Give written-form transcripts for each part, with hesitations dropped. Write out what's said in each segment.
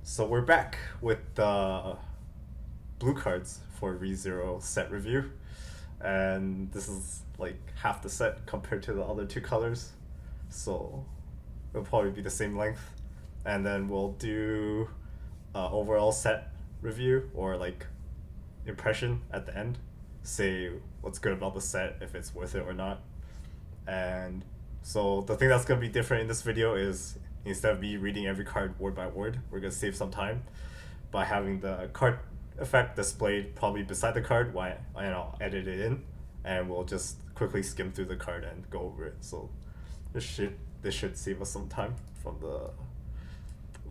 So we're back with the blue cards for ReZero set review, and this is like half the set compared to the other two colors, so it'll probably be the same length, and then we'll do overall set review or like impression at the end, say what's good about the set, if it's worth it or not. And so the thing that's going to be different in this video is instead of me reading every card word by word, we're going to save some time by having the card effect displayed probably beside the card and I'll edit it in, and we'll just quickly skim through the card and go over it. So this should save us some time from the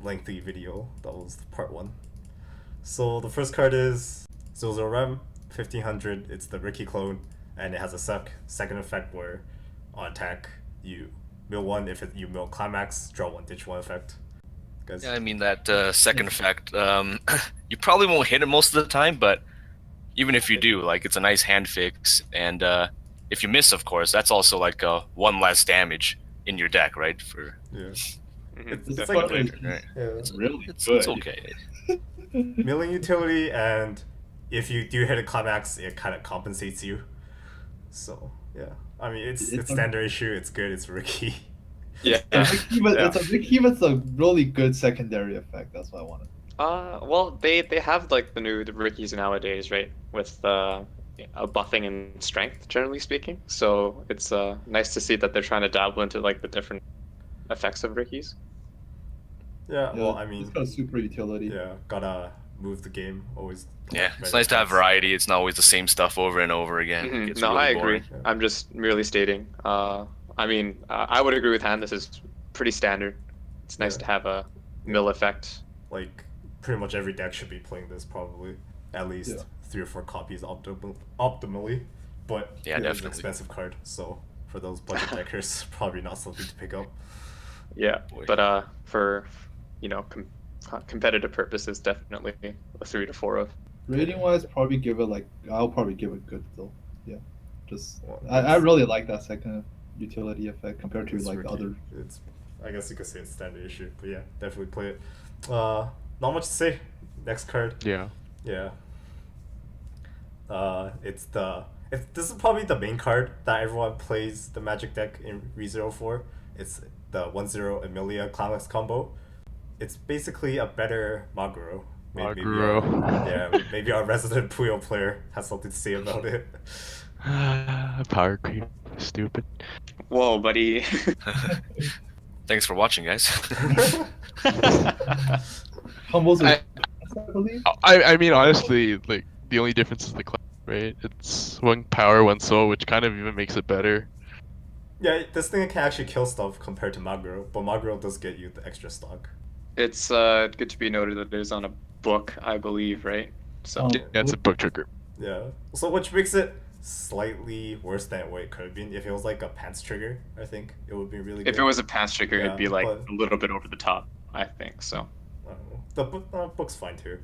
lengthy video that was part 1. So the first card is 00 Rem, 1500. It's the Ricky clone, and it has a second effect where on attack you mill 1. If you mill climax, draw 1, ditch 1 effect. Guys? Yeah, I mean that second effect, you probably won't hit it most of the time, but even if you do, like, it's a nice hand fix, and if you miss, of course, that's also like 1 less damage in your deck, right? For Yeah. it's like right? Yeah. It's really It's good. okay. Milling utility, and if you do hit a climax, it kind of compensates you. So yeah, I mean it's standard issue. It's good. It's Ricky. Yeah. It's a really good secondary effect. That's what I wanted. Well, they have like the Rickies nowadays, right? With a buffing and strength, generally speaking. So it's nice to see that they're trying to dabble into like the different effects of Rickies. Yeah, well, I mean, it's got a super utility. Yeah, gotta move the game always. Yeah, it's nice to have variety. It's not always the same stuff over and over again. It gets No, really I boring. agree. I'm just merely stating. I mean, I would agree with Han. This is pretty standard. It's nice to have a mill effect. Like pretty much every deck should be playing this, probably at least 3 or 4 copies optimally. But yeah, it is an definitely expensive card, so for those budget deckers, probably not something to pick up. Yeah, but for competitive purposes, definitely a 3 to 4 of. Rating wise, I'll probably give it good though. Yeah, I really like that second utility effect compared to like the other. I guess you could say it's standard issue, but yeah, definitely play it. Not much to say. Next card. Yeah. This is probably the main card that everyone plays the Magic deck in ReZero for. It's the 1/0 Emilia Climax combo. It's basically a better Maguro. Maybe our resident Puyo player has something to say about it. Power creep. Stupid. Whoa, buddy. Thanks for watching, guys. Combos I believe. I mean, honestly, like, the only difference is the class, right? It's 1 power, 1 soul, which kind of even makes it better. Yeah, this thing can actually kill stuff compared to Maguro, but Maguro does get you the extra stock. It's good to be noted that it is on a book, I believe, right? So Yeah, it's a book trigger. Yeah. So which makes it slightly worse than what it could have been. If it was like a pants trigger, I think it would be really good. if it was a pants trigger, Yeah, it'd be like but- a little bit over the top, I think. So I don't know. The book's fine too.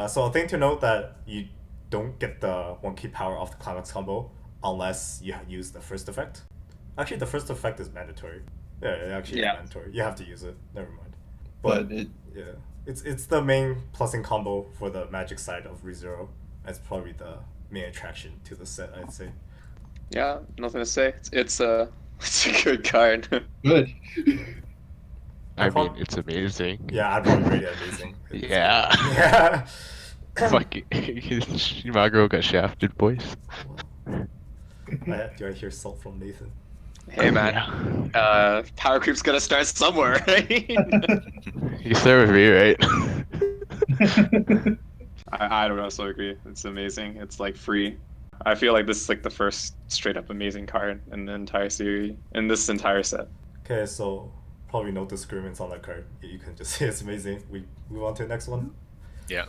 So a thing to note that you don't get the 1 key power off the climax combo unless you use the first effect. Actually, the first effect is mandatory. Yeah, it actually is mandatory. You have to use it. Never mind. But it's the main plussing combo for the Magic side of ReZero. That's probably the main attraction to the set, I'd say. yeah, nothing to say. It's a good card. Good. I mean, it's amazing. Yeah, I'd probably rate it amazing. Yeah. Yeah. Fucking Maguro got shafted, boys. Do I hear salt from Nathan? Hey man, power creep's gonna start somewhere, right? You start with me, right? I don't also agree. It's amazing. It's like free. I feel like this is like the first straight up amazing card in the entire series, in this entire set. Okay, so probably no disagreements on that card. You can just say it's amazing. We move on to the next one. Yeah.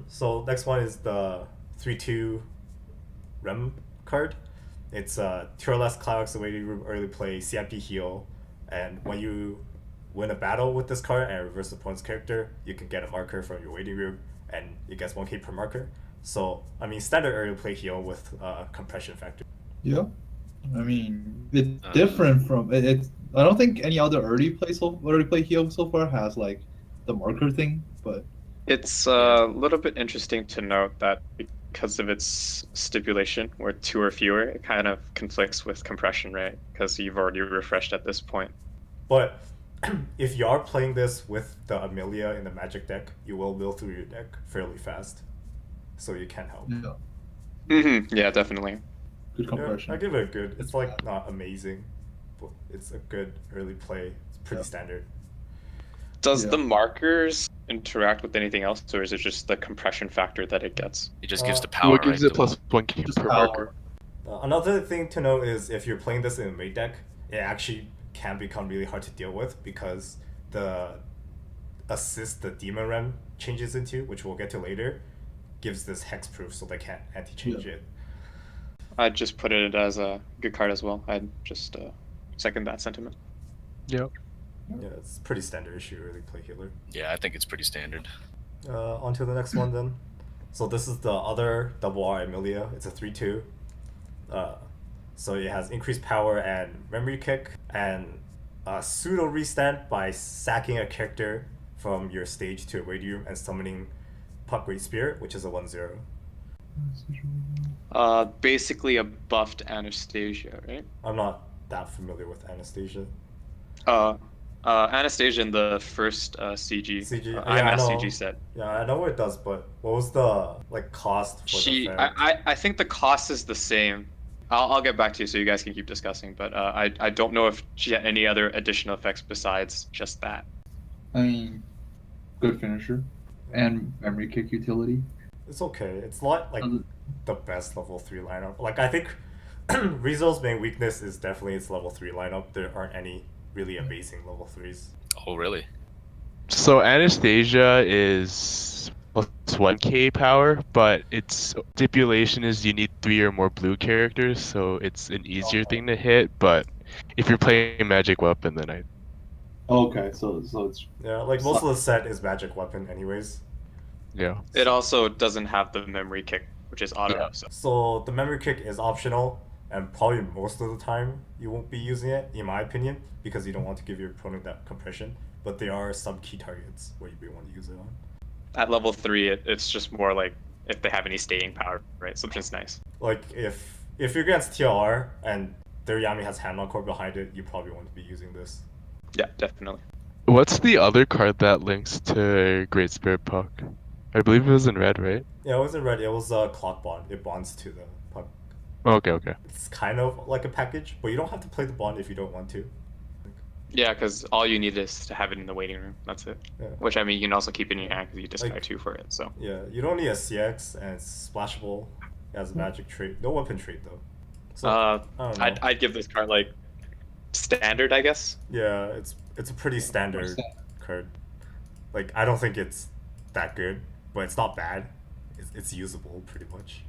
So next one is the 3/2 Rem card. It's 2 or less climax waiting room early play CMP heal, and when you win a battle with this card and reverse the opponent's character, you can get a marker from your waiting room, and it gets 1k per marker. So I mean, standard early play heal with compression factor. Yeah, I mean, it's different from it. I don't think any other early play heal so far has like the marker thing, but It's a little bit interesting to note that because of its stipulation, where 2 or fewer, it kind of conflicts with compression, right? Because you've already refreshed at this point. But if you are playing this with the Amelia in the magic deck, you will mill through your deck fairly fast. So you can help. yeah, Yeah, definitely. good Yeah, compression. I give it a good. It's like not amazing, but it's a good early play. It's pretty Yeah. standard. Does Yeah. the markers interact with anything else, or is it just the compression factor that it gets? It just gives Uh, the power, What gives right? it plus 1k Just per power. marker? Another thing to know is if you're playing this in a main deck, it actually can become really hard to deal with because the assist the Demon Realm changes into, which we'll get to later, gives this hexproof so they can't anti-change it. I'd just put it as a good card as well. I'd just second that sentiment. Yep. Yeah, it's pretty standard issue early play healer. Yeah, I think it's pretty standard. On to the next one then. So this is the other double R Amelia. It's a 3/2. So it has increased power and memory kick and pseudo restand by sacking a character from your stage to a waiting room and summoning Puck Great Spirit, which is a 1/0. Basically a buffed Anastasia, right? I'm not that familiar with Anastasia. Anastasia in the first CG. CG, yeah, I'm I a know. CG set. Yeah, I know what it does, but what was the cost for the effect? I think the cost is the same. I'll get back to you so you guys can keep discussing, but I don't know if she had any other additional effects besides just that. I mean, good finisher and memory kick utility. It's okay. It's not like Doesn't- the best level 3 lineup. Like I think Rizzo's main weakness is definitely its level 3 lineup. There aren't any really amazing level 3s. Oh, really? So Anastasia is plus 1k power, but its stipulation is you need 3 or more blue characters, so it's an easier thing to hit. But if you're playing Magic Weapon, then I Okay, so it's Yeah, like most of the set is magic weapon anyways. yeah. It also doesn't have the memory kick, which is auto. Yeah. So. So the memory kick is optional, and probably most of the time you won't be using it, in my opinion, because you don't want to give your opponent that compression. But there are some key targets where you may want to use it on. At level 3, it's just more like if they have any staying power, right? So it's nice. Like if you're against TLR and their Yami has hand encore behind it, you probably want to be using this. Yeah, definitely. What's the other card that links to Great Spirit Puck? I believe it was in red, right? Yeah, it wasn't red. It was a clock bond. It bonds to the puck. Okay. It's kind of like a package, but you don't have to play the bond if you don't want to. Yeah, because all you need is to have it in the waiting room. That's it. Yeah. Which, I mean, you can also keep in your hand because you discard Like- 2 for it. So Yeah, you don't need a CX, and it's splashable. It has a magic trait. No weapon trait though. So I don't know. I'd give this card like standard, I guess. Yeah, it's a pretty standard card. Like I don't think it's that good, but it's not bad. It's usable pretty much.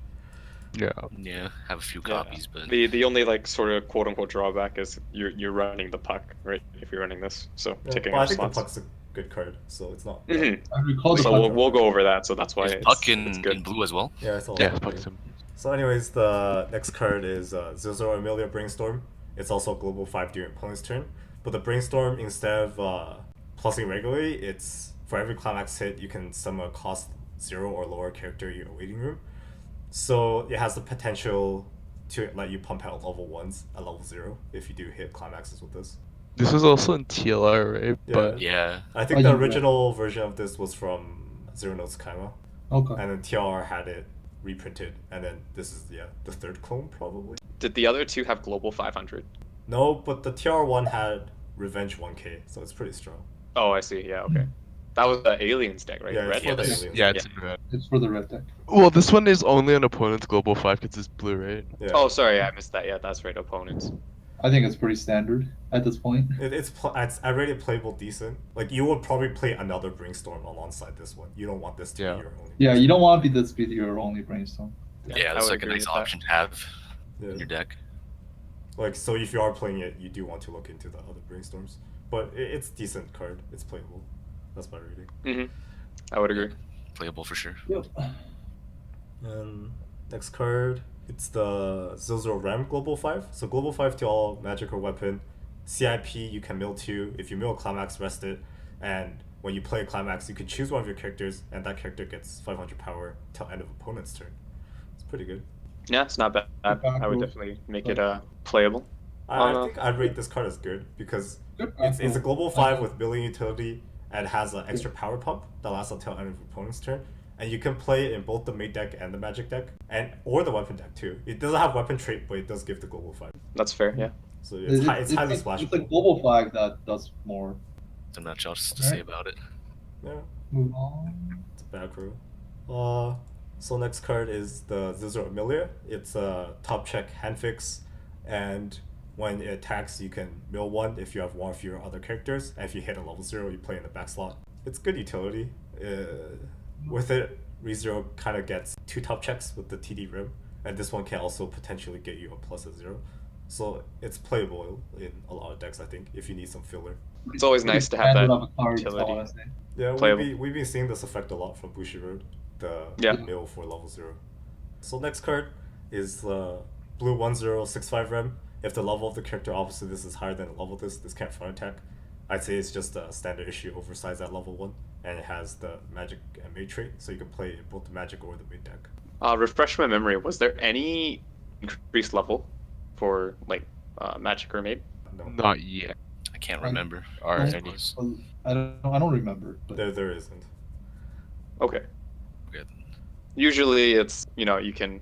Yeah. Yeah, have a few Yeah. copies, but The only like sort of quote unquote drawback is you're running the puck, right? If you're running this, so Yeah, taking but I up think slots. the puck's a good card, so it's not. Mhm. I recall the So puck- we'll go over that. So that's why is it's, Puck it's in good. blue as well? Yeah, it's all. Yeah, good. Puck's in. So, anyways, the next card is Zilzor Amelia Brainstorm. It's also global 5 during opponent's turn, but the Brainstorm, instead of plussing regularly, it's for every climax hit you can summon a cost 0 or lower character in your waiting room. So it has the potential to let you pump out level 1s at level 0 if you do hit climaxes with this. This is also in TLR, right? Yeah. But Yeah. I think Oh, the you- original version of this was from Zero Notes Kaima, Okay. and then TLR had it reprinted, and then this is the third clone probably. Did the other 2 have global 500? No, but the TR one had Revenge 1K, so it's pretty strong. Oh, I see. Yeah, okay. That was the aliens deck, right? Yeah, it's Red? for the Yes. aliens. yeah, it's in red. It's for the red deck. Well, this one is only on opponent's global 5 because it's blue, right? Yeah. Oh, sorry, I missed that. Yeah, that's right. Opponents. I think it's pretty standard at this point. It's already playable decent. Like you would probably play another Brainstorm alongside this one. You don't want this to Yeah. be your only. Yeah, you don't want to be this be your only brainstorm. Yeah, I that's would like a agree nice with that. option to have Yeah. in your deck. Like so, if you are playing it, you do want to look into the other Brainstorms. But it's decent card. It's playable. That's my rating. Mm-hmm. I would agree. Playable for sure. Yep. And next card, it's the Zilzor Ram Global 5. So Global 5 to all magic or weapon. CIP, you can mill 2. If you mill Climax, rest it. And when you play Climax, you can choose one of your characters, and that character gets 500 power till end of opponent's turn. It's pretty good. Yeah, it's not bad. I would definitely make it playable. I think I'd rate this card as good because it's a global 5 with billion utility and has an extra power pump that lasts until end of opponent's turn. And you can play it in both the main deck and the magic deck, or the weapon deck too. It doesn't have weapon trait, but it does give the global 5. That's fair, yeah. So it's highly splashable. It's a global flag that does more. There's not much to say about it. Yeah, Move on. it's a back row. So next card is the Zizur Amelia. It's a top check hand fix, and when it attacks, you can mill 1 if you have one of your other characters, and if you hit a level 0, you play in the back slot. It's good utility. With it, ReZero kind of gets 2 top checks with the TD Rim, and this one can also potentially get you a +0. So it's playable in a lot of decks, I think, if you need some filler. It's always nice to have that cards, utility. honestly. Yeah, Playable. we've been seeing this effect a lot from Bushiroad, the Yeah. mill for level 0. So next card is blue 1065 Rem. If the level of the character opposite this is higher than the level of this can't front attack. I'd say it's just a standard issue oversized at level 1, and it has the magic and mage trait, so you can play both the magic or the main deck. Refresh my memory. Was there any increased level for like magic or maid? No, Not yet. I can't remember. Are I any? I don't remember. But there isn't. Okay. Good. Usually it's, you can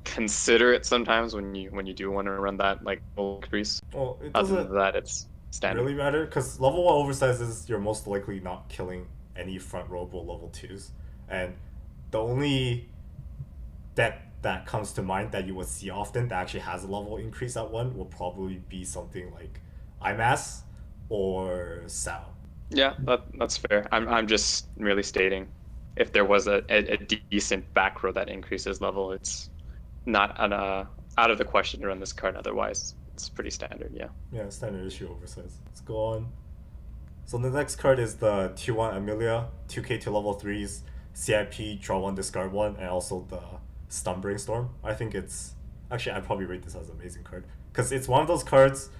consider it sometimes when you do want to run that like full increase. Well, it Other doesn't than that, it's standard. really matter because level 1 oversizes, you're most likely not killing any front row below level 2s, and the only deck that comes to mind that you would see often that actually has a level increase at 1 will probably be something like IMAS or Sao. Yeah, that's fair. I'm just merely stating if there was a decent back row that increases level, it's not out of the question to run this card. Otherwise, it's pretty standard. Yeah. Yeah, standard issue oversize. Let's go on. So the next card is the T1 Amelia, 2k to level 3s, CIP, draw 1, discard 1, and also the Stun Brainstorm. I think it's... Actually, I'd probably rate this as an amazing card. Because it's one of those cards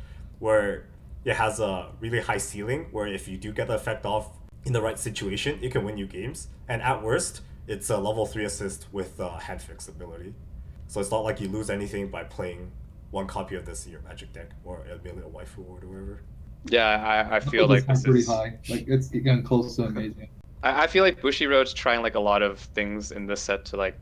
where it has a really high ceiling, where if you do get the effect off in the right situation, it can win you games. And at worst, it's a level 3 assist with hand fix ability. So it's not like you lose anything by playing one copy of this in your magic deck, or Amelia Waifu or whatever. Yeah, I feel like this pretty is high. Like it's getting close to amazing. I feel like Bushiroad's trying like a lot of things in this set to like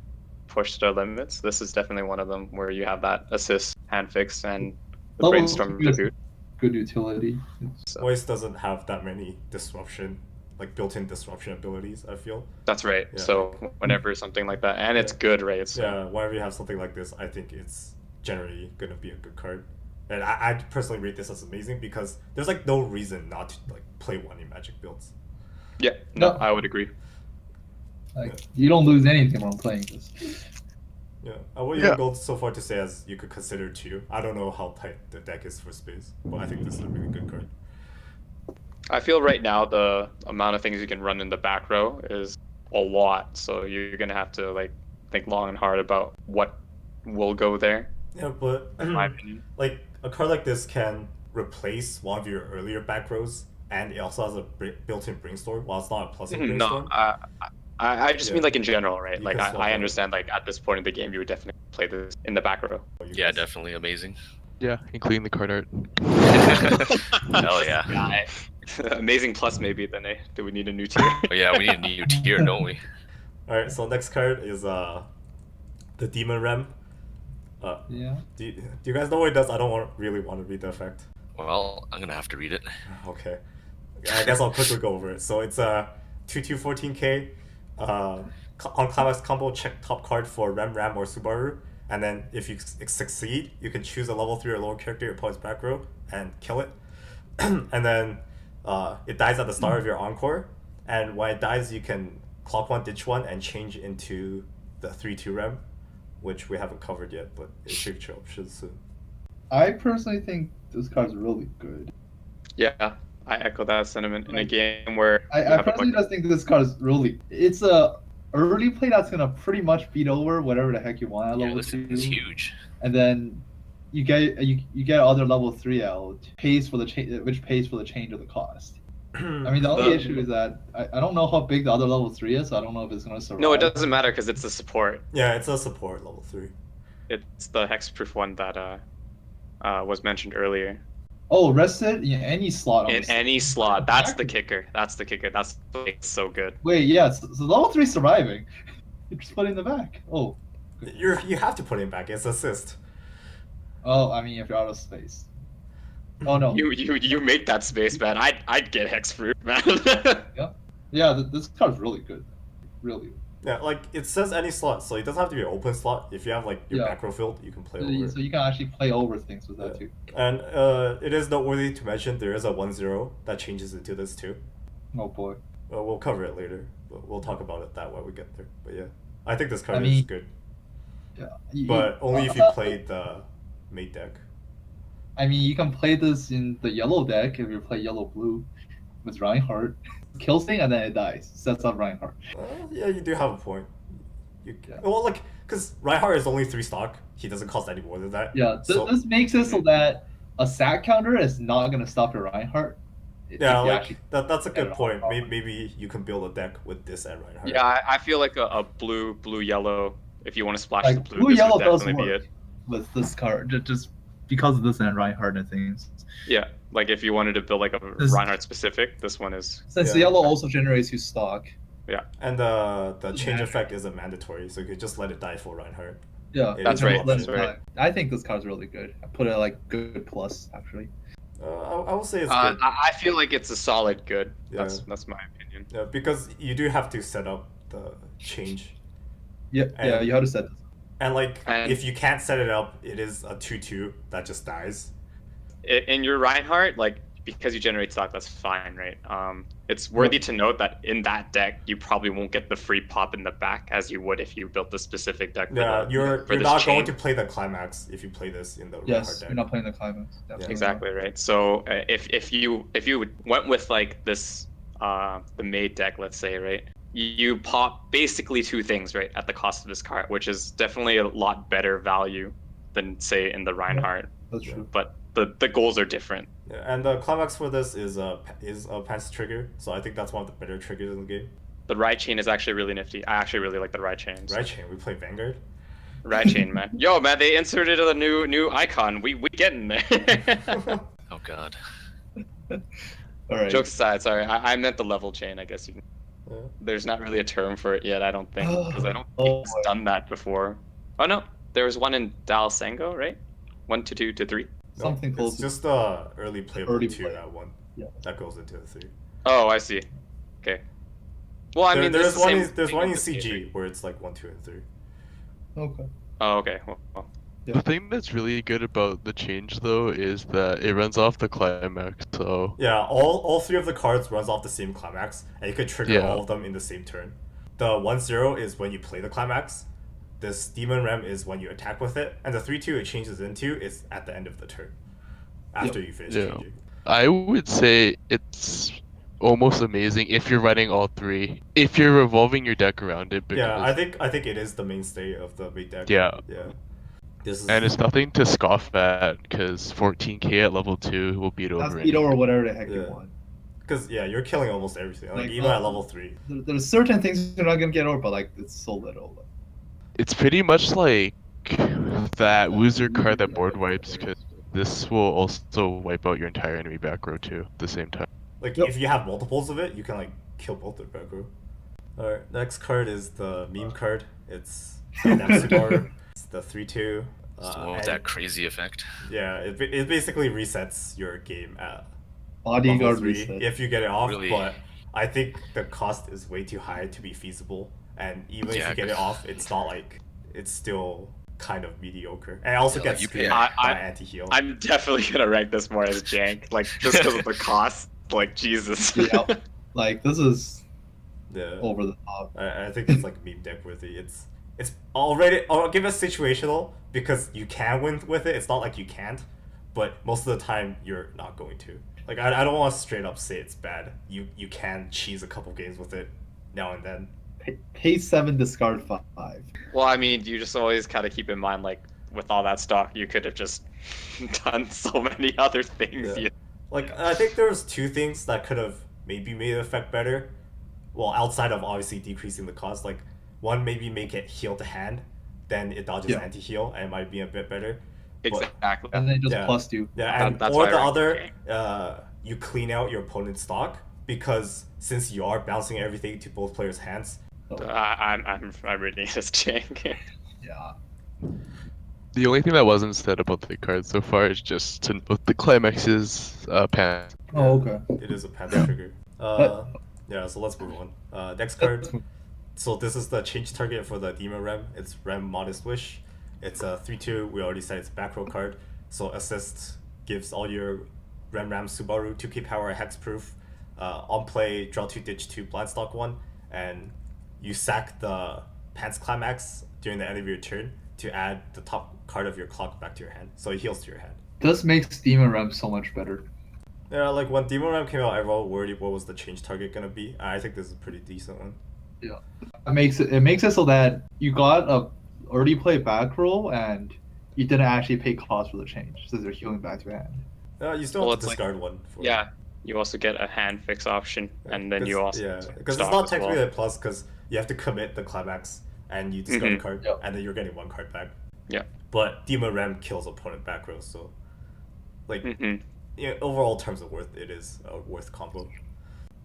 push their limits. This is definitely one of them where you have that assist, hand fix, and the Level brainstorm 2 is debut. Good utility. So Weiss doesn't have that many disruption, like built-in disruption abilities, I feel. that's right. Yeah. So whenever something like that, and it's Yeah. good, right? So Yeah, whenever you have something like this, I think it's generally gonna be a good card. And I'd personally rate this as amazing because there's like no reason not to like play one in Magic builds. yeah, no, No. I would agree. Like you don't lose anything when playing this. Yeah, I would even go so far to say as you could consider 2. I don't know how tight the deck is for space, but I think this is a really good card. I feel right now the amount of things you can run in the back row is a lot. So you're gonna have to like think long and hard about what will go there. Yeah, but In my opinion. like a card like this can replace one of your earlier back rows, and it also has a built-in brainstorm. While it's not a plus in brainstorm. No, I just Yeah. mean like in general, right? You Like can swap I it. understand like at this point in the game you would definitely play this in the back row. Yeah, definitely amazing. Yeah, including the card art. Hell yeah. Yeah. Amazing plus maybe then do we need a new tier? Oh yeah, we need a new tier, don't we? All right, so next card is the Demon Rem. Yeah. Do you guys know what it does? I don't really want to read the effect. Well, I'm gonna have to read it. Okay. I guess I'll quickly go over it. So it's a 2/2 14k. On Climax combo, check top card for Ram or Subaru. And then if you succeed, you can choose a level 3 or lower character your opponent's back row and kill it. And then it dies at the start of your encore. And when it dies, you can clock 1, ditch 1, and change into the 3/2 Rem, which we haven't covered yet, but it should show up soon. I personally think this card's really good. Yeah, I echo that sentiment in a game where you I have a personally bunch- just think this card is really. It's a early play that's gonna pretty much beat over whatever the heck you want at Yeah, level this 2. is huge. And then you get other level 3 out pays for the which pays for the change of the cost. I mean, the only issue is that I don't know how big the other level 3 is, so I don't know if it's gonna survive. No, it doesn't matter because it's a support. Yeah, it's a support level 3. It's the hexproof one that was mentioned earlier. Oh, rested in any slot. In any slot. That's the kicker. That's the kicker. That's what makes it so good. Wait, yeah, so level 3 surviving. You just put it in the back. Oh. You have to put it back. It's assist. Oh, I mean, if you're out of space. Oh no. You make that space, man. I'd get hexproof, man. Yeah, this card's really good. Really. Yeah, like it says any slot, so it doesn't have to be an open slot. If you have like your Yeah. macro filled, you can play So, over. so you can actually play over things with that too. And it is noteworthy to mention there is a 1-0 that changes into this too. Oh boy. We'll cover it later. But we'll talk about it that when we get there. But yeah, I think this card I is mean, good, Yeah. but only if you play the mate deck. I mean, you can play this in the yellow deck if you play yellow blue with Reinhardt. Kills thing and then it dies. Sets up Reinhardt. Yeah, you do have a point. Yeah. Well, like, because Reinhardt is only 3 stock. He doesn't cost any more than that. Yeah, So- this makes it so that a sack counter is not gonna stop your Reinhardt. If Yeah, you like actually- that's a good get it point. all Maybe you can build a deck with this and Reinhardt. Yeah, I feel like a blue yellow. If you want to splash Like, the blue, blue this yellow would does definitely be work it. with this card just because of this and Reinhardt and things. Yeah, like if you wanted to build like a This- Reinhardt specific, this one is. Since the Yeah. yellow also generates you stock. And the change Yeah. effect isn't mandatory, so you could just let it die for Reinhardt. Yeah, That's you can right, let that's it right. die. I think this card's really good. I put it like good plus actually. I will say it's I good. I feel like it's a solid good. Yeah. That's my opinion. Yeah, because you do have to set up the change. Yeah, yeah, And- you have to set this. And like, And- if you can't set it up, it is a 2/2 that just dies. In your Reinhardt, like because you generate stock, that's fine, right? It's worthy to note that in that deck, you probably won't get the free pop in the back as you would if you built the specific deck. For Yeah, the, you're for this not going chain. to play the climax if you play this in the Yes, Reinhardt deck. you're not playing the climax. Definitely Exactly right. So if you went with like this the made deck, let's say, right, you pop basically 2 things right at the cost of this card, which is definitely a lot better value than say in the Reinhardt. That's true. But the goals are different. Yeah, and the climax for this is a pants trigger, so I think that's one of the better triggers in the game. The ride chain is actually really nifty. I actually really like the ride chains. Right chain, we play Vanguard. Ride chain, man. Yo, man, they inserted a new icon. We getting there. Oh god. All right. Jokes aside, sorry, I meant the level chain. I guess you. Yeah. There's not really a term for it yet. I don't think because I don't Oh, think it's boy. done that before. Oh no, there was one in Dal Sango, right? 1 to 2 to 3. No, Something close. It's just the early playable Early 2 play. that one. Yeah. That goes into the 3. Oh, I see. Okay. Well, I mean, there's this is the one same in, there's thing one in with the CG where it's like 1, 2, and 3. Okay. Oh, okay. Well. The thing that's really good about the change though is that it runs off the climax, so Yeah, all 3 of the cards runs off the same climax, and you could trigger Yeah. all of them in the same turn. The 1-0 is when you play the climax. This Demon Ram is when you attack with it, and the 3/2 it changes into is at the end of the turn, after you finish Yeah. changing. I would say it's almost amazing if you're running all 3. If you're revolving your deck around it, because Yeah, I think it is the mainstay of the mid deck. Yeah. Yeah. This is and it's nothing to scoff at because 14k at level 2 will beat That's over. beat over whatever the heck Yeah. you want. because you're killing almost everything. Like Like, even at level 3. There's certain things you're not gonna get over, but like it's so little. It's pretty much like that loser card that board wipes because this will also wipe out your entire enemy back row too at the same time. Like Yep. if you have multiples of it, you can like kill both their back row. Alright, next card is the meme card. It's Damsugar. It's the 3/2. It's the one with and- that crazy effect. Yeah, it basically resets your game at Bodyguard level 3 reset. if you get it off, Really? but I think the cost is way too high to be feasible. And even if Yeah, you get it off, it's not like it's still kind of mediocre. And it also Yeah, like gets you screwed pay- by I- anti-heal. I'm definitely gonna rank this more as jank, like just because of the cost. Like Jesus. Yeah. Like this is Yeah. over the top. I think it's like meme deck worthy. It's already. I'll give it situational because you can win with it. It's not like you can't, but most of the time you're not going to. Like I don't want to straight up say it's bad. You can cheese a couple games with it now and then. Pay 7, discard 5. Well, I mean, you just always kind of keep in mind, like with all that stock, you could have just done so many other things. Yeah. You Like I think there was 2 things that could have maybe made the effect better. Well, outside of obviously decreasing the cost, like one maybe make it heal to hand, then it dodges Yeah. anti-heal and it might be a bit better. Exactly. And then just Yeah. plus 2. Yeah, and that's or why I the rank other, okay. you clean out your opponent's stock because since you are bouncing everything to both players' hands. I'm reading this jank. Yeah. The only thing that wasn't said about the card so far is just to note the climax's pan. Oh, okay. It is a panda trigger. Yeah, so let's move on. Next card. So this is the change target for the Demon Ram. It's Ram Modest Wish. It's a 3/2. We already said it's a back row card. So assist gives all your Ram Subaru 2k power hexproof. On play, draw 2, ditch 2, blind stock 1, and you sack the Pants Climax during the end of your turn to add the top card of your clock back to your hand. So it heals to your hand. This makes Demon Ram so much better. Yeah, like when Demon Ram came out, everyone worried what was the change target gonna be. I think this is a pretty decent one. Yeah. It makes it so that you got a already play back row and you didn't actually pay cost for the change since they're healing back to your hand. You still Well, have to it's like- discard one. For Yeah, you also get a hand fix option, and then you also because it's stock not as technically well. a plus because you have to commit the climax and you discard a card Yep. and then you're getting one card back. Yeah. But Demon Ram kills opponent back row, so like Mhm. yeah, overall terms of worth, it is a worth combo.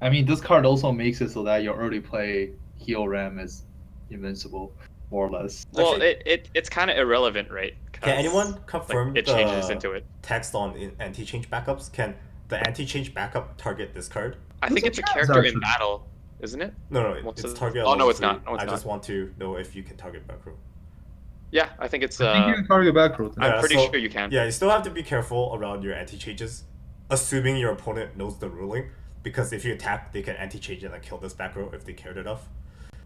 I mean, this card also makes it so that your early play heal Ram is invincible, more or less. Well, Actually- it's kind of irrelevant, right? Can 'Cause, anyone like, confirm it changes into it? text on anti-change backups? Can the anti-change backup target this card? I think There's it's a a chance, character in actually. battle, isn't it? No, What's it's it- target. Oh, no, level it's not. 3. No, it's I not. just want to know if you can target back row. Yeah, I think it's. I think you can target back row. I'm Yeah, pretty so- sure you can. Yeah, you still have to be careful around your anti-changes, assuming your opponent knows the ruling, because if you attack, they can anti-change and then kill this back row if they cared enough,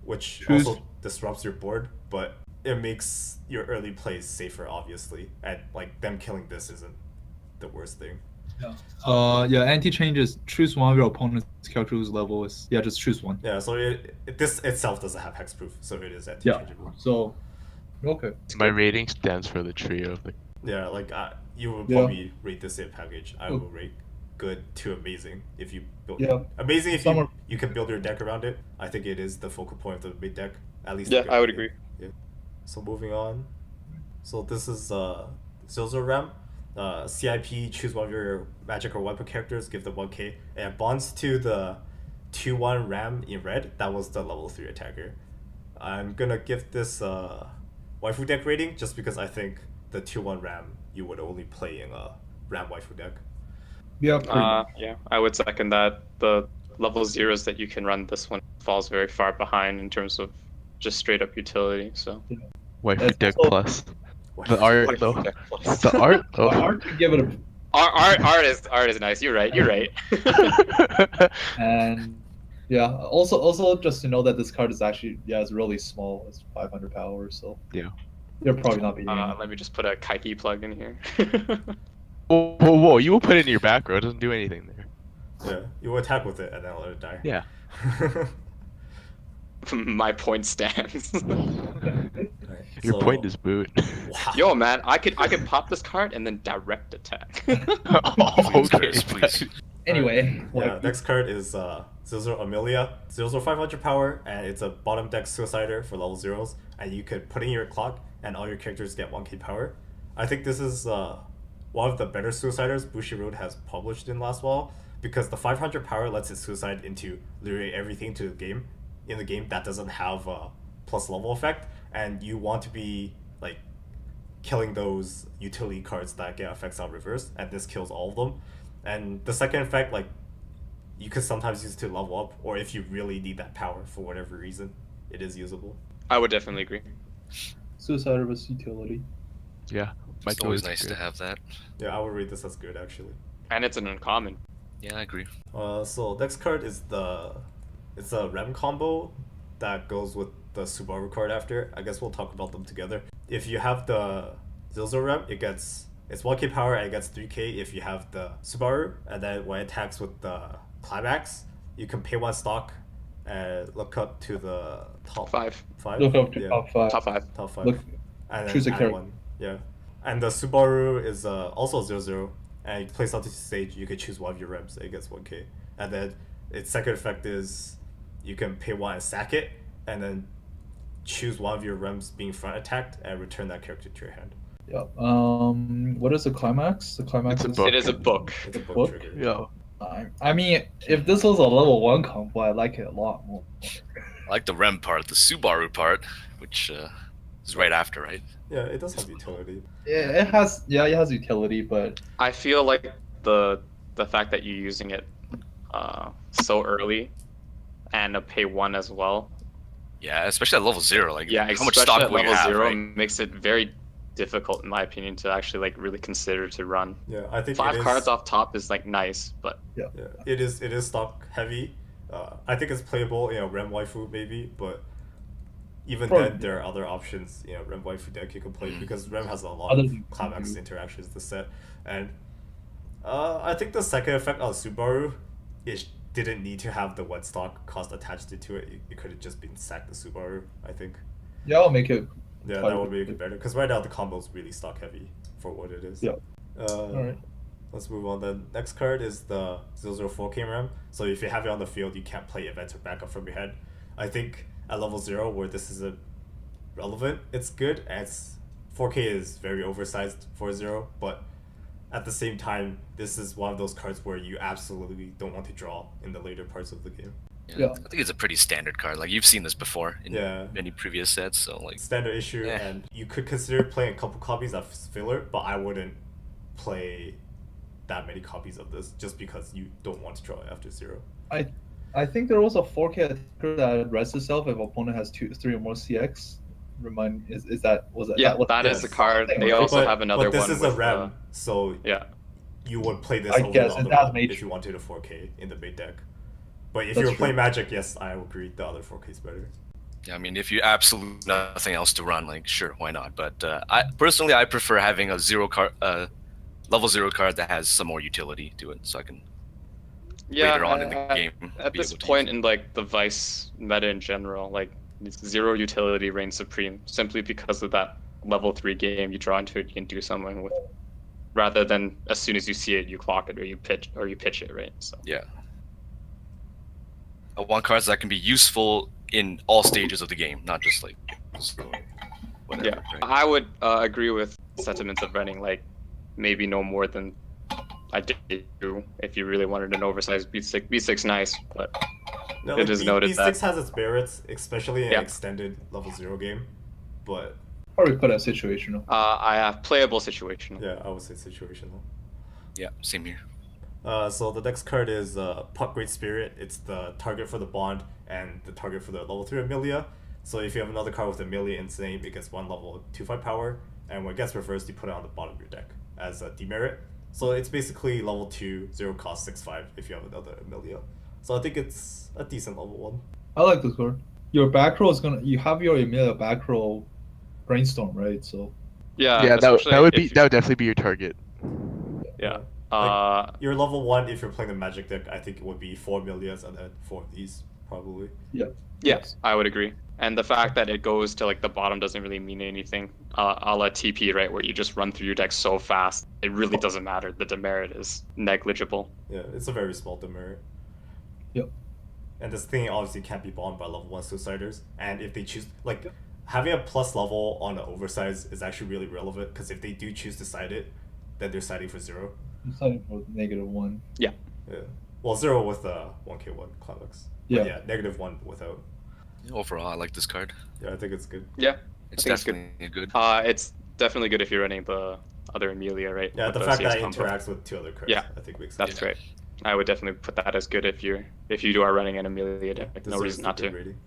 which Choose- also disrupts your board, but it makes your early plays safer, obviously, and like them killing this isn't the worst thing. Yeah, anti-change is choose one of your opponent's character whose level is just choose one. Yeah, so this itself doesn't have hexproof, so it is anti-changeable. So okay. My rating stands for the trio. Yeah, like you would Yeah. probably rate this in package. I Oh. will rate good to amazing if you build. Yeah. Amazing if Somewhere- you can build your deck around it. I think it is the focal point of the mid deck. At least. Yeah, the I would good agree. Yeah. So moving on. So this is Zozo Ram. CIP, choose one of your magic or weapon characters, give them 1k, and bonds to the 2/1 Ram in red. That was the level 3 attacker. I'm gonna give this waifu deck rating just because I think the 2/1 Ram you would only play in a Ram waifu deck. Yeah, pretty much. Yeah, I would second that. The level zeros that you can run this one falls very far behind in terms of just straight up utility. So Waifu That's deck also- plus. The art though. Deck plus. The art though. Hard to give it a art is nice. You're right. You're right. and yeah. Also just to know that this card is actually it's really small. It's 500 power, so Yeah. You're probably not beating it. Let me just put a Kaiki plug in here. Whoa! You will put it in your back row. It doesn't do anything there. Yeah, you will attack with it and then let it die. Yeah. My point stands. Your point is boot. Wow. Yo, man, I could pop this card and then direct attack. Okay. Please. Anyway, Yeah, next card is Zozo Amelia. Zozo 500 power, and it's a bottom deck suicider for level 0s, and you could put in your clock, and all your characters get 1k power. I think this is one of the better suiciders Bushiroad has published in last while, because the 500 power lets it suicide into literally everything to the game in the game that doesn't have a plus level effect, and you want to be like killing those utility cards that get effects on reverse, and this kills all of them. And the second effect, like, you could sometimes use it to level up, or if you really need that power for whatever reason, it is usable. I would definitely agree. Suicide was utility. Yeah. It's always nice to have that. Yeah, I would rate this as good, actually. And it's an uncommon. Yeah, I agree. So next card is it's a Rem combo that goes with the Subaru card after. I guess we'll talk about them together. If you have the Zozo Rem, it's 1k power and it gets 3k if you have the Subaru, and then when it attacks with the Climax, you can pay 1 stock and look up to the top 5. 5. Look up to Yeah, top 5. Top 5. top 5. Look, And then choose a add character. 1. Yeah. And the Subaru is also 0/0, and you place onto stage, you can choose one of your rems, it gets 1k. And then its second effect is you can pay 1 and sack it, and then choose one of your realms being front attacked and return that character to your hand. Yeah. What is the climax? The climax It's a is book. It is a book. It's a book Book? trigger. Yeah. I mean, if this was a level 1 combo, I like it a lot more. I like the Rem part, the Subaru part, which is right after, right? Yeah, it does have utility. Yeah, it has utility, but I feel like the fact that you're using it so early and a pay 1 as well. Yeah, especially at level 0. Like, Yeah, how much especially stock at will you level have, 0 right? makes it very difficult, in my opinion, to actually like really consider to run. Yeah, I think 5 it is, cards off top is like nice, but Yeah, it is stock heavy. I think it's playable, Rem waifu maybe, but even Probably. then there are other options, Rem waifu deck you can play because Rem has a lot Other of than climax Subaru. interactions to set, and I think the second effect on Subaru, it didn't need to have the one stock cost attached to it. It could have just been sacked the Subaru. I think. yeah, I'll make it. Yeah, quite that a would bit. make it better because right now the combo is really stock heavy for what it is. Yeah. Alright. Let's move on. The next card is the 004K RAM. So if you have it on the field, you can't play events or backup from your head. I think at level 0 where this is relevant, it's good. And 4K is very oversized for 0, but at the same time, this is one of those cards where you absolutely don't want to draw in the later parts of the game. Yeah. I think it's a pretty standard card. Like, you've seen this before in Yeah. many previous sets, so like, Standard issue, Yeah. and you could consider playing a couple copies of filler, but I wouldn't play that many copies of this just because you don't want to draw after 0. I think there was a 4K attacker that rests itself if opponent has 3 or more CX. Was that yeah, what that is the yes. card. They also have another but this one is with a REM, so yeah. you would play this I over guess, the and other that's one made if you true. wanted a 4K in the main deck. But if That's you were playing true. Magic, yes, I agree, the other 4K is better. yeah, I mean, if you absolutely nothing else to run, like, sure, why not? But I prefer having a level 0 card that has some more utility to it, so I can Yeah, later on in the game at be this able to point use in like the Vice meta in general, like 0 utility reigns supreme simply because of that level 3 game. You draw into it, you can do something with, rather than as soon as you see it, you clock it or you pitch it, right? So Yeah. I want cards that can be useful in all stages of the game, not just like whatever. yeah, right? I would agree with sentiments of running like maybe no more than I did do if you really wanted an oversized B6. B6 nice, but No, It is noted B6 that- has its merits, especially in Yeah. an extended level 0 game, but Probably put as situational. I have playable situational. yeah, I would say situational. Yeah, same here. So the next card is Puck Great Spirit. It's the target for the bond and the target for the level 3 Amelia. So if you have another card with Amelia in its name, it gets 1 level 2/5 power, and when it gets reversed, you put it on the bottom of your deck as a demerit. So it's basically level 2, 0 cost 6/5 if you have another Amelia. So I think it's a decent level 1. I like this card. Your back row you have your Emilia back row brainstorm, right? So Yeah, Yeah, especially that would if definitely be your target. yeah. Your level 1, if you're playing the Magic deck, I think it would be 4 Amelias and then 4 of these, probably. Yes, I would agree. And the fact that it goes to like the bottom doesn't really mean anything. A la TP, right, where you just run through your deck so fast, it really doesn't matter. The demerit is negligible. Yeah, it's a very small demerit. Yep. And this thing obviously can't be bombed by level 1 Suiciders. And if they choose, like, having a plus level on an oversize is actually really relevant, because if they do choose to side it, then they're siding for 0. I'm starting for -1. Yeah. Well, 0 with the 1K1 climax. Yeah. But yeah, -1 without. Overall, I like this card. Yeah, I think it's good. Yeah, It's think it's good. definitely good. it's definitely good if you're running the other Amelia, right? Yeah, with the fact CS that it combo. interacts with 2 other cards, Yeah, I think makes sense. That's right. I would definitely put that as good if you are running an Amelia deck. No Deserves reason the not good to. rating.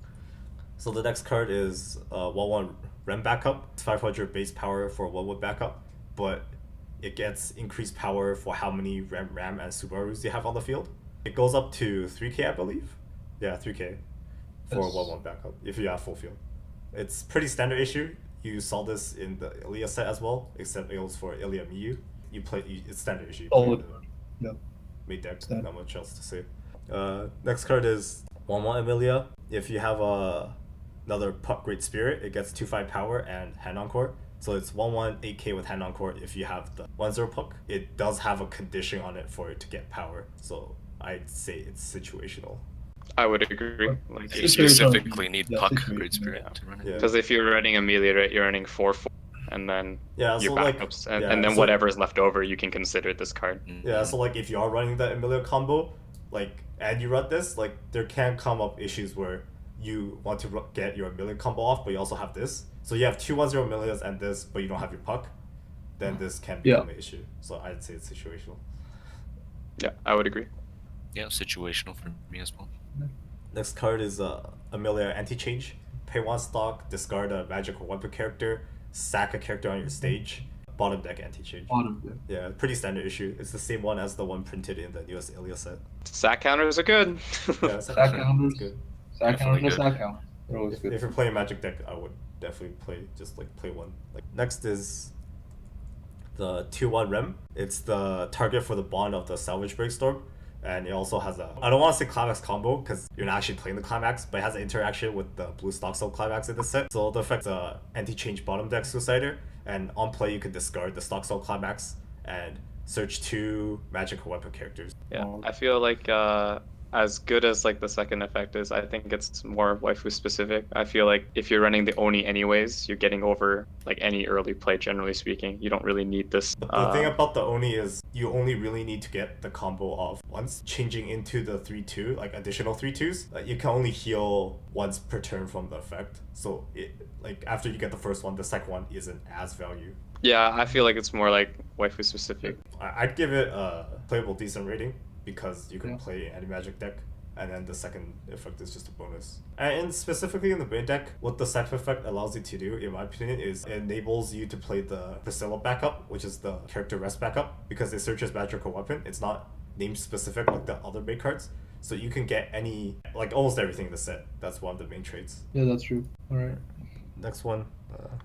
So the next card is 1/1 Rem backup. It's 500 base power for 1/1 backup, but it gets increased power for how many Ram and Subarus you have on the field. It goes up to 3K, I believe. Yeah, 3K for Yes. 1/1 backup if you have full field. It's pretty standard issue. You saw this in the Ilya set as well, except it was for Ilya Miyu. It's standard issue. You play Oh, the yeah. Main deck, Standard. not much else to say. Next card is 1/1 Amelia. If you have another Puck Great Spirit, it gets 2/5 power and Hand Encore. So it's 1/1 8K with Hand Encore if you have the 1/0 Puck. It does have a condition on it for it to get power. So I'd say it's situational. I would agree. Like, You Situation- specifically need yeah, puck situation, Great Spirit yeah. to run it. Yeah. because if you're running Amelia, right, you're running 4/4, and then Yeah, your so like backups, yeah, and then so- whatever is left over, you can consider this card. Yeah, so like if you are running the Emilia combo, like and you run this, like there can come up issues where you want to get your Emilia combo off, but you also have this. So you have 2/1/0 Emilias and this, but you don't have your puck. Then this can become an issue. So I'd say it's situational. Yeah, I would agree. Yeah, situational for me as well. Next card is Amelia Anti-Change. Pay 1 stock, discard a magic or weapon character, sack a character on your stage. Bottom deck Anti-Change. Bottom deck. Yeah, pretty standard issue. It's the same one as the one printed in the newest Ilya set. Sack counters are good. Yeah, Sack counters, counters. it's good. Sack Definitely count or good. sack count. They're always If good. you're playing Magic deck, I would definitely play one. Like next is the 2/1 Rem. It's the target for the bond of the Salvage Brainstorm, and it also has a, I don't want to say Climax combo because you're not actually playing the Climax, but it has an interaction with the blue Stock Soul Climax in the set. So the effect anti-change bottom deck Suicider, and on play you can discard the Stock Soul Climax and search 2 magic or weapon characters. Yeah, I feel like as good as like the second effect is, I think it's more waifu specific. I feel like if you're running the Oni anyways, you're getting over like any early play, generally speaking. You don't really need this. The thing about the Oni is you only really need to get the combo of once changing into the 3/2, like additional 3/2s. You can only heal once per turn from the effect. So it like after you get the first one, the second one isn't as value. Yeah, I feel like it's more like waifu specific. I'd give it a playable decent rating because you can Yeah. play any magic deck, and then the second effect is just a bonus. And specifically in the main deck, what the second effect allows you to do, in my opinion, is it enables you to play the Priscilla backup, which is the character rest backup, because it searches magic or weapon. It's not name specific like the other main cards. So you can get any, like almost everything in the set. That's one of the main traits. Yeah, that's true. All right. Next one.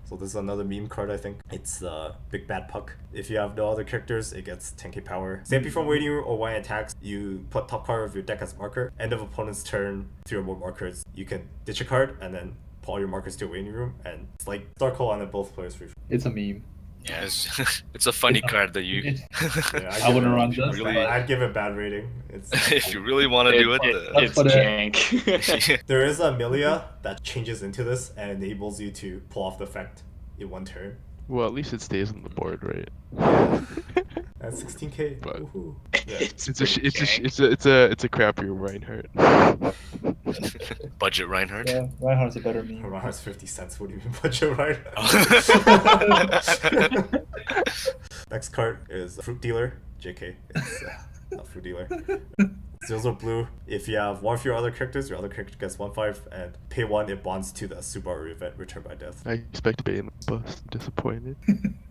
So this is another meme card, I think. It's Big Bad Puck. If you have no other characters, it gets 10k power. Stampede from waiting room or when it attacks, you put top card of your deck as marker. End of opponent's turn, 3 or more markers. You can ditch a card and then put all your markers to a waiting room. And it's like Dark Hole and then both players free. It's a meme. Yeah, it's a funny card that you. Yeah, I wouldn't give it- run this. really- but I'd give it a bad rating. It's If you really want to do it, It's what it- jank. There is a Amelia that changes into this and enables you to pull off the effect in 1 turn. Well, at least it stays on the board, right? And 16k. But- Woohoo. Yeah. it's It's a crappier Reinhardt. budget Reinhardt. Yeah, Reinhardt's a better meme. Around has 50 cents. What do you mean budget, right? Next card is Fruit Dealer. JK. It's not Fruit Dealer. Zilzo Blue. If you have one of your other characters, your other character gets 1/5, and pay 1, it bonds to the Subaru event, Return by Death. I expect Bane bust. Disappointed.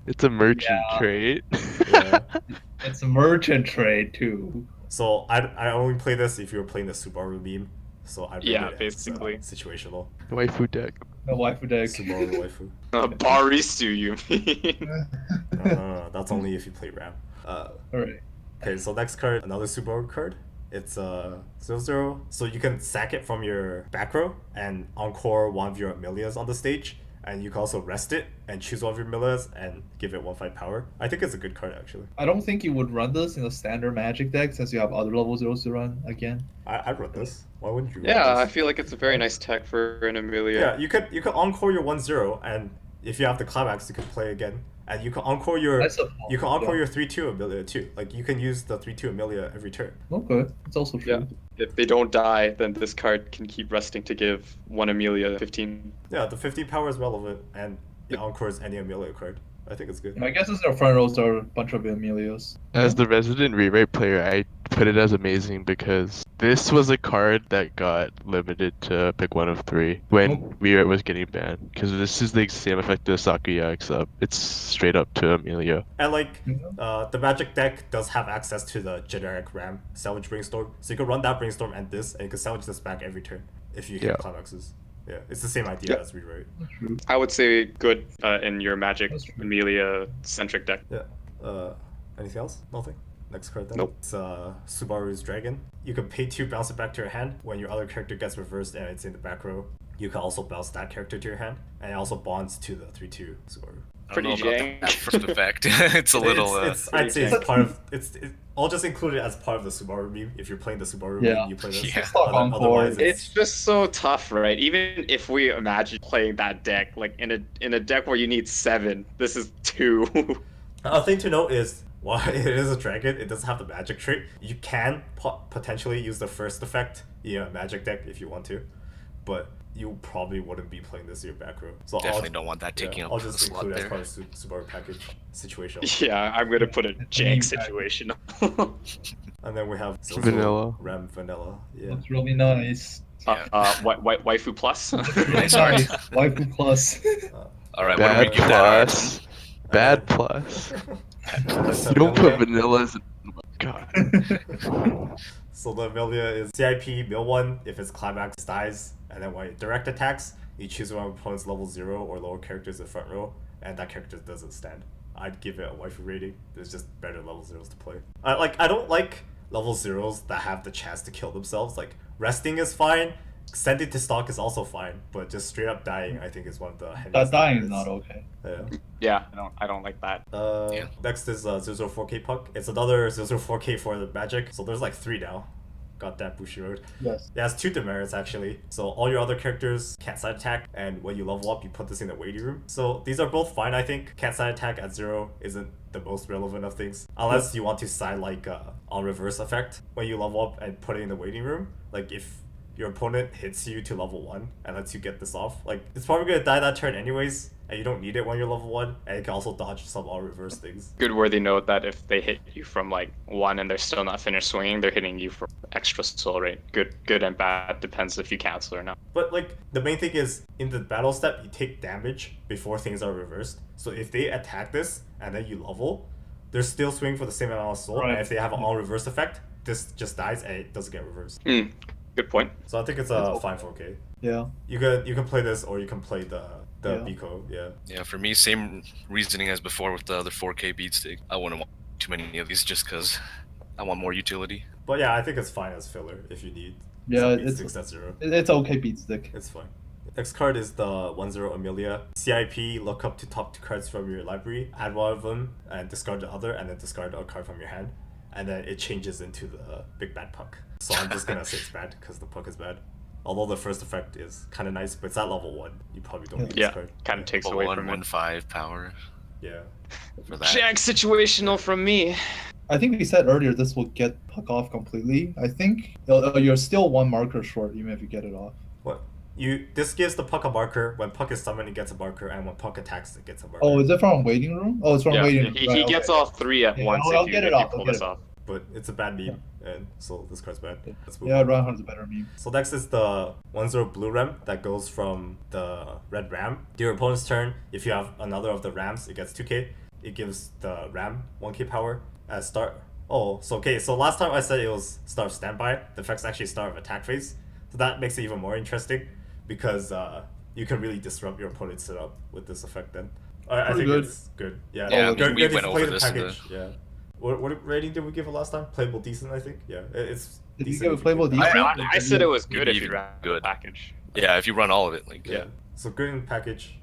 It's a merchant Yeah. trait. Yeah. It's a merchant trade too. So I only play this if you're playing the Subaru meme. So I Yeah, basically. situational. Waifu deck. The waifu deck. Subaru waifu. Barisu, you mean? That's only if you play Ram. Alright. Okay, so next card, another Subaru card. It's 0/0. So you can sack it from your back row and encore one of your Amelias on the stage. And you can also rest it and choose one of your Amelias and give it 1/5 power. I think it's a good card actually. I don't think you would run this in a standard magic deck since you have other level zeros to run again. I'd run this. Why wouldn't you run Yeah, I this? feel like it's a very nice tech for an Amelia. Yeah, you could encore your 1/0, and if you have the climax, you can play again. And you can encore your That's a your 3/2 Amelia too. Like you can use the 3/2 Amelia every turn. Okay, it's also true. Yeah. If they don't die, then this card can keep resting to give one Amelia 15. Yeah, the 15 power is relevant, and it encores any Amelia card. I think it's good. I guess it's their front rows are a bunch of Amelias. As the resident rewrite player, I put it as amazing because this was a card that got limited to pick 1 of 3 when rewrite was getting banned. Because this is the same effect as Sakuya, except it's straight up to Amelia. And like, the Magic deck does have access to the generic Ram Salvage Brainstorm, so you can run that Brainstorm and this, and you can salvage this back every turn if you hit Yeah. climaxes. Yeah, it's the same idea Yeah. as rewrite. True. I would say good in your Magic That's true. Amelia centric deck. Yeah. Anything else? Nothing. Next card then. Nope. It's Subaru's Dragon. You can pay 2, bounce it back to your hand. When your other character gets reversed and it's in the back row, you can also bounce that character to your hand, and it also bonds to the 3/2 Subaru. I don't know Pretty about jank. that first effect. It's a little. I'd say it's jank. part of I'll just include it as part of the Subaru meme. If you're playing the Subaru Yeah. meme, you play this. Yeah. Otherwise, It's just so tough, right? Even if we imagine playing that deck, like in a deck where you need 7, this is 2. A thing to note is, while it is a dragon, it doesn't have the magic trait. You can potentially use the first effect in a magic deck if you want to, but you probably wouldn't be playing this in your back row. So Definitely don't want that taking up I'll the just slot include it as there. part of Subaru package situation. Yeah, I'm gonna put a jank situation. And then we have Zozo, Vanilla. Rem Vanilla. Yeah. Looks really nice. Waifu plus. Nice art. Waifu plus. All right, what do we Bad give that art? plus. Bad plus. That's You don't put Amelia. vanillas. Oh my god. So the Amelia is CIP mill 1 if its climax dies, and then when it direct attacks, you choose one of opponent's level 0 or lower characters in front row, and that character doesn't stand. I'd give it a waifu rating. There's just better level 0s to play. I don't like level 0s that have the chance to kill themselves. Like resting is fine, sending to stock is also fine, but just straight up dying I think is one of the heaviest That dying is targets. not okay. Yeah. Yeah, I don't like that. Yeah. Next is 004K Puck. It's another 004K for the magic. So there's like 3 now. Got that Bushiroad. Yes. It has 2 demerits actually. So all your other characters can't side attack, and when you level up, you put this in the waiting room. So these are both fine, I think. Can't side attack at 0 isn't the most relevant of things, unless you want to side like on reverse effect when you level up and put it in the waiting room. Like if your opponent hits you to level 1 and lets you get this off, like it's probably gonna die that turn anyways, and you don't need it when you're level 1, and you can also dodge some all reverse things. Good worthy note that if they hit you from like 1 and they're still not finished swinging, they're hitting you for extra soul rate. Good and bad depends if you cancel or not. But like the main thing is in the battle step you take damage before things are reversed. So if they attack this and then you level, they're still swinging for the same amount of soul, Right. and if they have an all reverse effect, this just dies and it doesn't get reversed. Good point. So I think it's a fine 4K. Yeah. You can play this or you can play the Yeah. Biko, yeah. Yeah, for me, same reasoning as before with the other 4K beatstick. I wouldn't want too many of these just because I want more utility. But yeah, I think it's fine as filler if you need Yeah, some it's- beatstick at 0. It's okay beat stick. It's fine. Next card is the 1/0 Amelia. CIP, look up to top 2 cards from your library, add one of them, and discard the other, and then discard a card from your hand. And then it changes into the big bad puck. So I'm just gonna say it's bad because the puck is bad. Although the first effect is kind of nice, but it's at level 1. You probably don't need Yeah, this card. kind of takes away from it. 1/5 power Yeah. for that. Jank situational from me. I think we said earlier this will get puck off completely. I think you're still 1 marker short even if you get it off. What? This gives the puck a marker. When puck is summoned, it gets a marker, and when puck attacks, it gets a marker. Oh, is it from waiting room? Oh, it's from Yeah, waiting room. he Right, gets okay. all 3 at Yeah, once I'll if get you, it if off, you pull I'll get this it off. But it's a bad meme, and so this card's bad. Let's move Yeah, on. Roundhound's a better meme. So next is the 1/0 blue ram that goes from the red ram. Your opponent's turn, if you have another of the rams, it gets 2k. It gives the ram 1k power as start. Oh, so okay, so last time I said it was start of standby, the effect's actually start of attack phase. So that makes it even more interesting because you can really disrupt your opponent's setup with this effect then. I Pretty think good. it's good. Yeah, Yeah, I mean, good we if went you play over the this in the- package. Yeah. What rating did we give it last time? Playable decent, I think. Yeah, it's Did you decent. give it if playable play the decent? package. I said it was good Maybe if you even ran good. package. Yeah, if you run all of it, like Yeah. So good in package.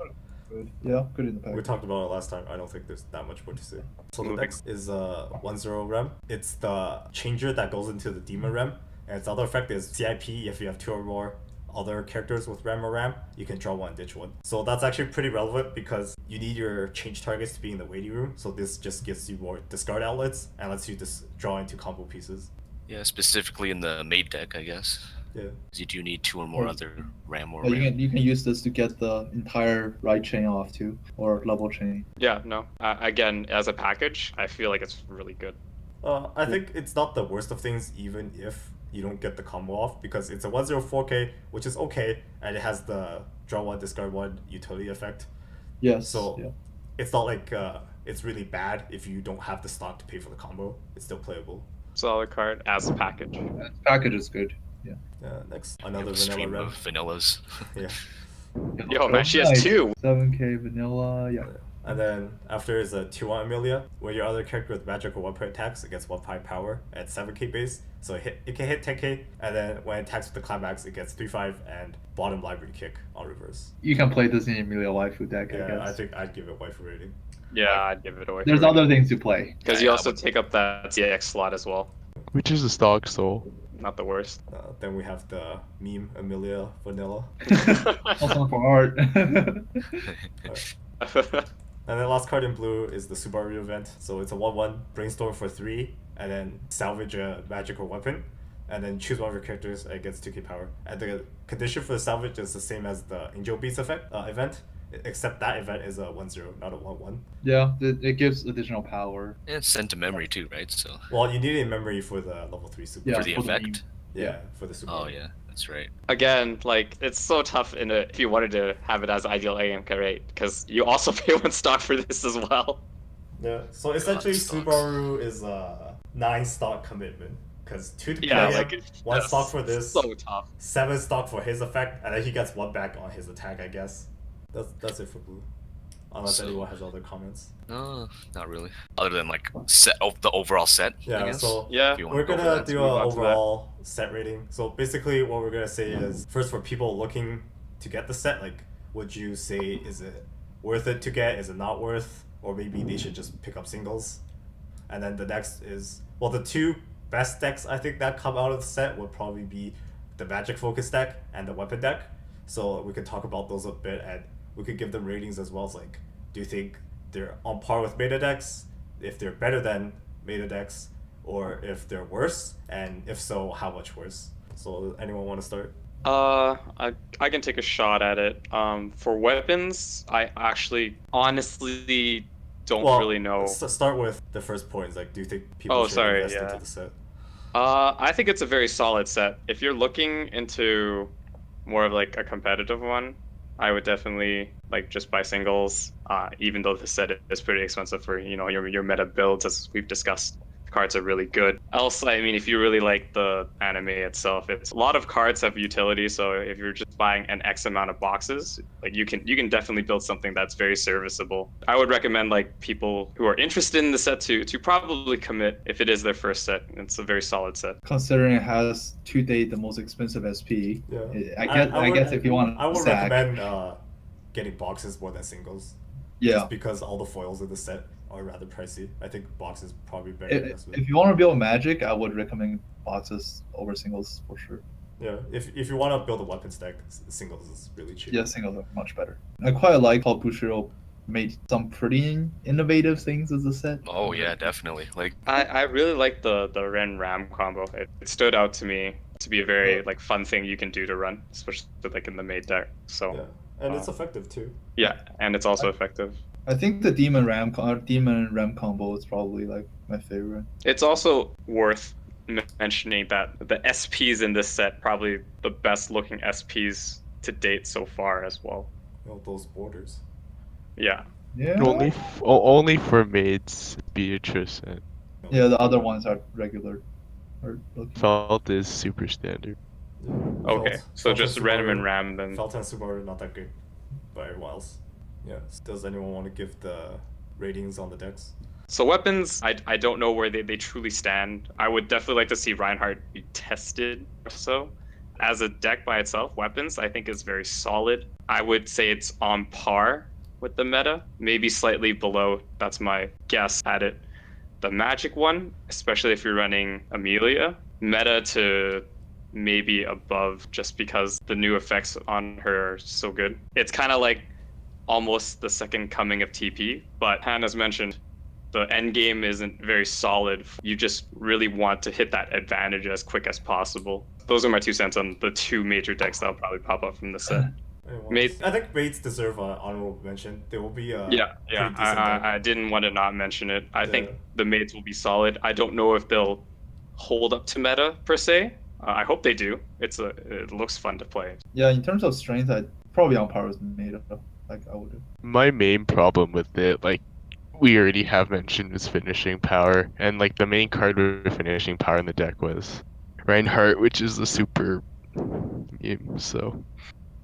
Good. Yeah, good in the pack. We talked about it last time. I don't think there's that much more to say. So the Moving. next is 1/0 Rem. It's the changer that goes into the demon Rem, and its other effect is CIP. If you have 2 or more other characters with Rem or Ram, you can draw 1, ditch 1. So that's actually pretty relevant because you need your change targets to be in the waiting room. So this just gives you more discard outlets and lets you just draw into combo pieces. yeah, specifically in the made deck, I guess. Yeah. 'Cause you do need 2 or more other ram or Yeah, ram. you can use this to get the entire right chain off too, or level chain. Yeah, no. Again, as a package, I feel like it's really good. I think it's not the worst of things even if you don't get the combo off because it's a 1/04K, which is okay, and it has the draw 1, discard 1 utility effect. Yes. So yeah. it's not like it's really bad if you don't have the stock to pay for the combo. It's still playable. Solid card as a package. This package is good. Yeah. Next, We another have a vanilla stream Rem. of vanillas. Yeah. Yo, man, she has Nice. 2. 7K vanilla. Yeah. And then after is a 2-1 Amelia, where your other character with magic or 1-point attacks, it gets 1-5 power at 7k base. So it can hit 10k, and then when it attacks with the climax, it gets 3-5 and bottom library kick on reverse. You can play this in Emilia waifu deck, I Yeah, guess. I think I'd give it waifu rating. Yeah, I'd give it away. There's other things to play. Because Yeah, you I also would- take up that TX slot as well. Which is a stock soul. Not the worst. Then we have the meme Amelia Vanilla. Also for art. And then last card in blue is the Subaru event. So it's a 1-1 brainstorm for 3, and then salvage a magic or weapon, and then choose one of your characters and it gets 2k power. And the condition for the salvage is the same as the Angel Beats event, except that event is a 1-0, not a 1-1. Yeah, it gives additional power. And it's sent to memory too, right? So Well, you need it in memory for the level 3 Subaru. Yeah, for the for the effect. meme. Yeah, for the Subaru. Oh yeah, that's right. Again, like it's so tough if you wanted to have it as ideal AMK rate, because you also pay 1 stock for this as well. Yeah, so essentially stocks. Subaru is a 9 stock commitment. Because 2 to Yeah, play like him, it's 1 just stock for this, So tough. 7 stock for his effect, and then he gets 1 back on his attack, I guess. That's it for blue. Unless So- anyone has other comments. No, not really. Other than like the overall set. I Yeah, guess. so Yeah. If you we're wanna go for gonna that. do move an on to that. overall set rating. So basically what we're gonna say is, first for people looking to get the set, like would you say is it worth it to get, is it not worth, or maybe they should just pick up singles? And then the next is, well, the 2 best decks I think that come out of the set would probably be the magic focus deck and the weapon deck. So we could talk about those a bit, and we could give them ratings as well. As like, do you think they're on par with meta decks, if they're better than meta decks, or if they're worse, and if so, how much worse? So anyone want to start? I can take a shot at it. For weapons, I actually honestly don't really know. Start with the first point. Like, do you think people Oh, should sorry, invest yeah. into the set? I think it's a very solid set. If you're looking into more of like a competitive one, I would definitely like just buy singles. Even though the set is pretty expensive for your meta builds, as we've discussed. Cards are really good. Else, I mean, if you really like the anime itself, it's a lot of cards have utility. So if you're just buying an X amount of boxes, like you can definitely build something that's very serviceable. I would recommend like people who are interested in the set to probably commit if it is their first set. It's a very solid set. Considering it has to date the most expensive SP, Yeah. I guess if you want I would stack, recommend getting boxes more than singles. yeah. Just because all the foils in the set are rather pricey. I think boxes probably better investment. If you want to build magic, I would recommend boxes over singles for sure. Yeah, if you want to build a weapon stack, singles is really cheap. Yeah, singles are much better. I quite like how Bushiro made some pretty innovative things as a set. Oh yeah, definitely. Like I really like the Ren Ram combo. It stood out to me to be a very like fun thing you can do to run, especially like in the main deck. So Yeah, and it's effective too. yeah, and it's also effective. I think the Demon Ram combo is probably like my favorite. It's also worth mentioning that the SPs in this set probably the best looking SPs to date so far as well. Those borders. Yeah. Yeah. Only for maids, Beatrice and Yeah, the other ones are regular. Or looking. Felt is super standard. Yeah. Okay. So Felt just and Ren and Subaru- Ram then. Felt and Subaru not that good, but everyone else. Yeah. Does anyone want to give the ratings on the decks? So weapons, I don't know where they truly stand. I would definitely like to see Reinhardt be tested or so. As a deck by itself, weapons I think is very solid. I would say it's on par with the meta, maybe slightly below. That's my guess at it. The magic one, especially if you're running Amelia, meta to maybe above just because the new effects on her are so good. It's kind of like almost the second coming of TP, but Hannah's mentioned the end game isn't very solid. You just really want to hit that advantage as quick as possible. Those are my 2 cents on the 2 major decks that'll probably pop up from the set. Maids- I think maids deserve an honorable mention. There will be Yeah, pretty decent deck. I didn't want to not mention it. I think Yeah. the maids will be solid. I don't know if they'll hold up to meta per se. I hope they do. It looks fun to play. Yeah, in terms of strength, I'd probably on par with Meta. Like I would. My main problem with it, like we already have mentioned, was finishing power, and like the main card with finishing power in the deck was Reinhardt, which is the super meme. So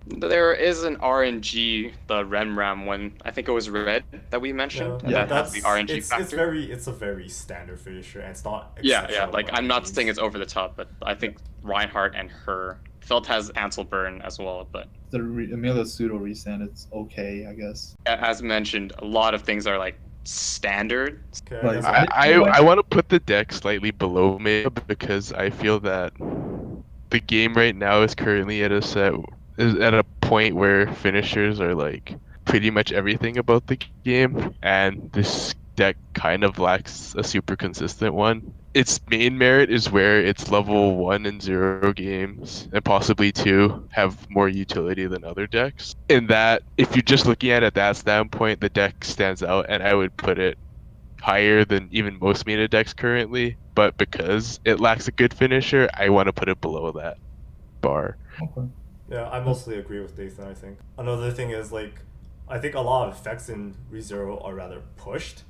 There is an RNG, the Remram one. I think it was red that we mentioned. Yeah, That has the RNG factor. it's a very standard finisher, and it's not Yeah, exceptional like by I'm any not means. saying it's over the top, but I think Reinhardt and her. Felt has Ansel Burn as well, but The Amelia pseudo restand, it's okay, I guess. as mentioned, a lot of things are like standard. Okay, I Like, guess I want to put the deck slightly below Meta because I feel that the game right now is currently is at a point where finishers are like pretty much everything about the game, and this deck kind of lacks a super consistent one. Its main merit is where its level 1 and 0 games, and possibly 2, have more utility than other decks. In that, if you're just looking at it that standpoint, the deck stands out, and I would put it higher than even most meta decks currently. But because it lacks a good finisher, I want to put it below that bar. Okay. yeah, I mostly agree with Nathan. I think another thing is like, I think a lot of effects in ReZero are rather pushed.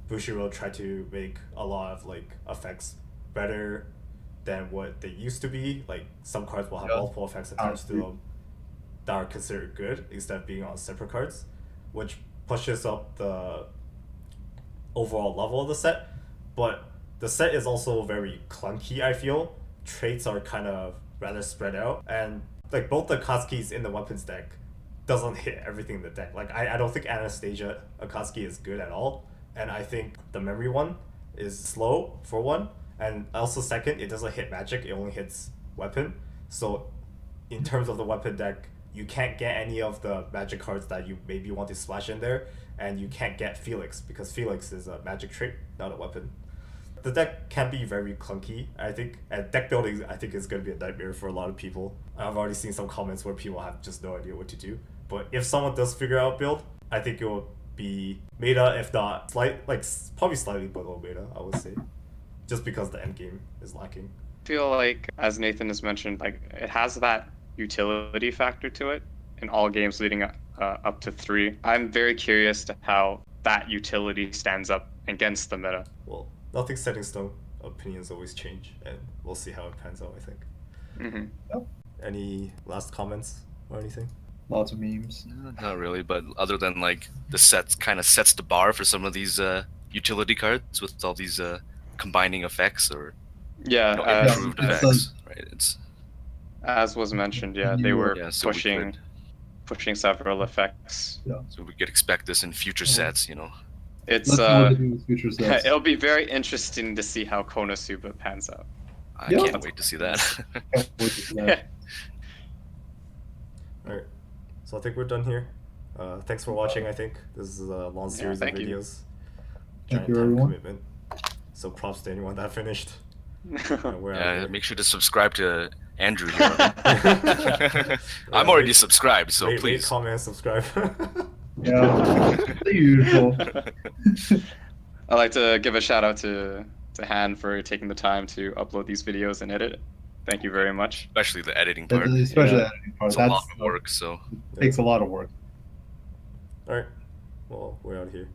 Bushiroad tried to make a lot of like effects better than what they used to be. Like some cards will have Yeah. multiple effects attached to them that are considered good instead of being on separate cards, which pushes up the overall level of the set. But the set is also very clunky, I feel. Traits are kind of rather spread out, and like both the Akatsuki's in the weapons deck doesn't hit everything in the deck. Like I don't think Anastasia Akatsuki is good at all, and I think the memory one is slow for one, and also second, it doesn't hit magic, it only hits weapon. So in terms of the weapon deck, you can't get any of the magic cards that you maybe want to splash in there, and you can't get Felix because Felix is a magic trait, not a weapon. The deck can be very clunky, I think, and deck building I think is going to be a nightmare for a lot of people. I've already seen some comments where people have just no idea what to do. But if someone does figure out build, I think it will be meta, if not probably slightly below meta, I would say, just because the end game is lacking. I feel like, as Nathan has mentioned, like it has that utility factor to it in all games leading up to 3. I'm very curious to how that utility stands up against the meta. Well, nothing's set in stone. Opinions always change, and we'll see how it pans out, I think. Mm-hmm. Any last comments or anything? Lots of memes. Not really, but other than like the set kind of sets the bar for some of these utility cards with all these combining effects or Yeah, improved yeah, effects, right? It's as was mentioned, yeah, they were so we pushing several effects. so we could expect this in future sets, you know. It's Let's see what they do with future sets. it'll be very interesting to see how Konosuba pans out. I Yeah. can't wait to see that. Can't wait to see that. Alright, so I think we're done here. Thanks for watching, I think. This is a long series of thank you. videos. Thank Giant you, time everyone. commitment. So props to anyone that finished. We're out Yeah, here. make sure to subscribe to Andrew here. I'm already subscribed, so rate, please. comment, and subscribe. Yeah, the usual. I'd like to give a shout out to Han for taking the time to upload these videos and edit it. Thank you very much. Especially the editing part. Especially Yeah. the editing part. It's a That's lot of work, so takes a lot of work. Alright, well, we're out here.